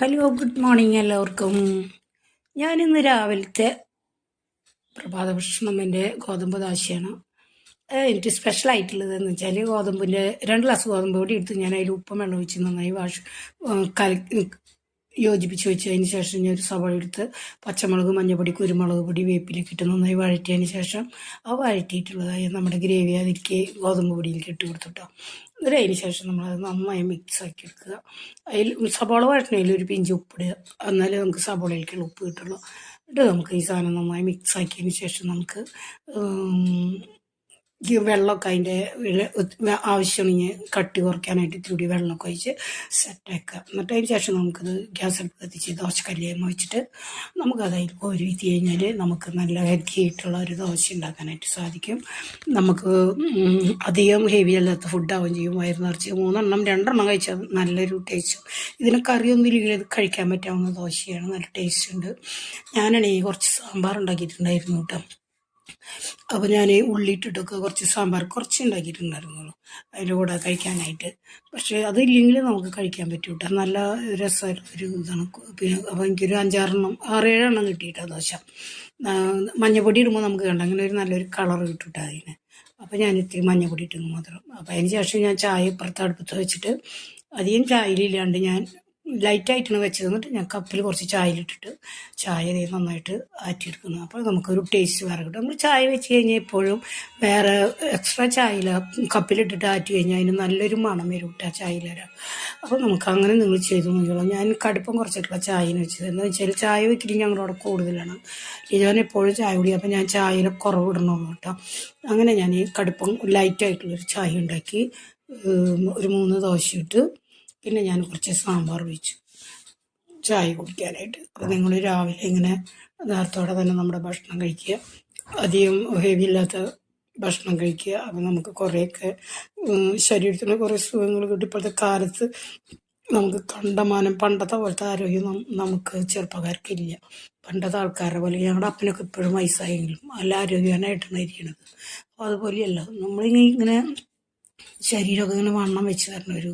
Hello, good morning എല്ലാവർക്കും. ഞാനിന്ന് രാവിലത്തെ പ്രഭാത ഭക്ഷണം എൻ്റെ ഗോതമ്പ് ദോശയാണ്. എനിക്ക് സ്പെഷ്യലായിട്ടുള്ളതെന്ന് വെച്ചാൽ ഗോതമ്പിൻ്റെ 2 ഗ്ലാസ് ഗോതമ്പ് പൊടി എടുത്ത് ഞാൻ അതിൽ ഉപ്പും വെള്ളം ഒഴിച്ച് നന്നായി യോജിപ്പിച്ച് വെച്ചതിന് ശേഷം ഞാൻ ഒരു സവാള എടുത്ത് പച്ചമുളക്, മഞ്ഞൾപ്പൊടി, കുരുമുളക് പൊടി, വേപ്പിലൊക്കെ ഇട്ട് നന്നായി വഴറ്റിയതിന് ശേഷം ആ വഴറ്റിയിട്ടുള്ളതായി നമ്മുടെ ഗ്രേവി അതിലേക്ക് ഗോതമ്പ് പൊടിയിലേക്ക് ഇട്ട് കൊടുത്തിട്ടോ. എന്നിട്ട് അതിന് ശേഷം നമ്മളത് നന്നായി മിക്സ് ആക്കി എടുക്കുക. അതിൽ സവാള വഴറ്റണതിൽ ഒരു പിഞ്ച് ഉപ്പിടുക, എന്നാലേ നമുക്ക് സവാളയിലേക്കുള്ള ഉപ്പ് കിട്ടുള്ളൂ. എന്നിട്ട് നമുക്ക് ഈ സാധനം നന്നായി മിക്സ് ആക്കിയതിന് ശേഷം നമുക്ക് വെള്ളമൊക്കെ അതിൻ്റെ ആവശ്യമുണ്ടെങ്കിൽ കട്ടി കുറയ്ക്കാനായിട്ട് ഇത്തിരി വെള്ളമൊക്കെ ഒഴിച്ച് സെറ്റാക്കുക. എന്നിട്ട് അതിന് ശേഷം നമുക്കത് ഗ്യാസ് അടുപ്പ് കത്തിച്ച് ദോശക്കല്ലിയമ്മ വെച്ചിട്ട് നമുക്കത് അതിൽ കോരി എത്തി കഴിഞ്ഞാൽ നമുക്ക് നല്ല ഹെൽത്തി ആയിട്ടുള്ള ഒരു ദോശ ഉണ്ടാക്കാനായിട്ട് സാധിക്കും. നമുക്ക് അധികം ഹെവി അല്ലാത്ത ഫുഡാവുകയും ചെയ്യും. വയറ് നിറച്ച് 3 2 കഴിച്ചാൽ നല്ലൊരു ടേസ്റ്റ്. ഇതിന് കറിയൊന്നും ഇല്ലെങ്കിൽ ഇത് കഴിക്കാൻ പറ്റാവുന്ന ദോശയാണ്. നല്ല ടേസ്റ്റ് ഉണ്ട്. ഞാനാണെങ്കിൽ കുറച്ച് സാമ്പാർ ഉണ്ടാക്കിയിട്ടുണ്ടായിരുന്നു കേട്ടോ. അപ്പോൾ ഞാൻ ഉള്ളിയിട്ടിട്ടൊക്കെ കുറച്ച് സാമ്പാർ കുറച്ച് ഉണ്ടാക്കിയിട്ടുണ്ടായിരുന്നുള്ളൂ അതിൻ്റെ കൂടെ കഴിക്കാനായിട്ട്. പക്ഷേ അതില്ലെങ്കിൽ നമുക്ക് കഴിക്കാൻ പറ്റും കേട്ടോ. നല്ല രസമായിട്ടൊരു ഇതാണ്. പിന്നെ അപ്പോൾ എനിക്കൊരു 6-7 എണ്ണം കിട്ടിയിട്ടാണ് ദോശ. മഞ്ഞപ്പൊടി ഇടുമ്പോൾ നമുക്ക് കണ്ട അങ്ങനെ ഒരു നല്ലൊരു കളർ കിട്ടും കേട്ടോ അതിന്. അപ്പോൾ ഞാൻ ഇത്തിരി മഞ്ഞപ്പൊടി ഇട്ടെന്ന് മാത്രം. അപ്പോൾ അതിന് ശേഷം ഞാൻ ചായ ഇപ്പുറത്ത് അടുപ്പത്ത് വെച്ചിട്ട് അധികം ചായയിലില്ലാണ്ട് ഞാൻ ലൈറ്റായിട്ടാണ് വെച്ചത്. എന്നിട്ട് ഞാൻ കപ്പിൽ കുറച്ച് ചായയിലിട്ടിട്ട് ചായ നന്നായിട്ട് ആറ്റിയെടുക്കുന്നു. അപ്പോൾ നമുക്കൊരു ടേസ്റ്റ് വേറെ കിട്ടും. നമ്മൾ ചായ വെച്ച് കഴിഞ്ഞാൽ എപ്പോഴും വേറെ എക്സ്ട്രാ ചായയില കപ്പിലിട്ടിട്ട് ആറ്റി കഴിഞ്ഞാൽ അതിന് നല്ലൊരു മണം വരും കേട്ടോ ചായയില. അപ്പോൾ നമുക്ക് അങ്ങനെ നിങ്ങൾ ചെയ്ത് നോക്കിയോളാം. ഞാൻ കടുപ്പം കുറച്ചിട്ടുള്ള ചായന് വെച്ചത് എന്താ വെച്ചാൽ ചായ വെക്കൽ ഞങ്ങളവിടെ കൂടുതലാണ്. ഞാൻ എപ്പോഴും ചായ കുടി, അപ്പോൾ ഞാൻ ചായയിൽ കുറവിടണമല്ലോ കേട്ടോ. അങ്ങനെ ഞാൻ ഈ കടുപ്പം ലൈറ്റായിട്ടുള്ളൊരു ചായ ഉണ്ടാക്കി ഒരു 3 ദോശ ഇട്ട് പിന്നെ ഞാൻ കുറച്ച് സാമ്പാർ ഒഴിച്ചു ചായ കുടിക്കാനായിട്ട്. അപ്പോൾ നിങ്ങൾ രാവിലെ ഇങ്ങനെ നേരത്തോടെ തന്നെ നമ്മുടെ ഭക്ഷണം കഴിക്കുക, അധികം ഹെവി ഇല്ലാത്ത ഭക്ഷണം കഴിക്കുക. അപ്പോൾ നമുക്ക് കുറേയൊക്കെ ശരീരത്തിന് കുറേ സുഖങ്ങൾ കിട്ടും. ഇപ്പോഴത്തെ കാലത്ത് നമുക്ക് കണ്ടമാനം പണ്ടത്തെ പോലത്തെ ആരോഗ്യം നമുക്ക് ചെറുപ്പക്കാർക്കില്ല. പണ്ടത്തെ ആൾക്കാരുടെ പോലെ ഞങ്ങളുടെ അപ്പനൊക്കെ ഇപ്പോഴും വയസ്സായെങ്കിലും നല്ല ആരോഗ്യവാനായിട്ടാണ് ഇരിക്കുന്നത്. അപ്പോൾ അതുപോലെയല്ല നമ്മളിങ്ങനെ ശരീരമൊക്കെ ഇങ്ങനെ വണ്ണം വെച്ച് തരുന്ന ഒരു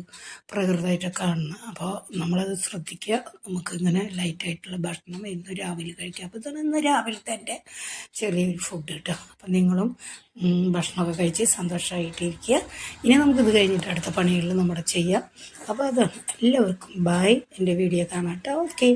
പ്രകൃതമായിട്ടൊക്കെ കാണുന്നത്. അപ്പോൾ നമ്മളത് ശ്രദ്ധിക്കുക. നമുക്കിങ്ങനെ ലൈറ്റായിട്ടുള്ള ഭക്ഷണം ഇന്ന് രാവിലെ കഴിക്കുക. അപ്പോൾ ഇതാണ് ഇന്ന് രാവിലത്തെ എൻ്റെ ചെറിയൊരു ഫുഡ് കേട്ടോ. അപ്പം നിങ്ങളും ഭക്ഷണമൊക്കെ കഴിച്ച് സന്തോഷമായിട്ടിരിക്കുക. ഇനി നമുക്കിത് കഴിഞ്ഞിട്ട് അടുത്ത പണികളിൽ നമ്മുടെ ചെയ്യാം. അപ്പോൾ അതാണ്. എല്ലാവർക്കും ബായ്. എൻ്റെ വീഡിയോ കാണാം കേട്ടോ. ഓക്കെ.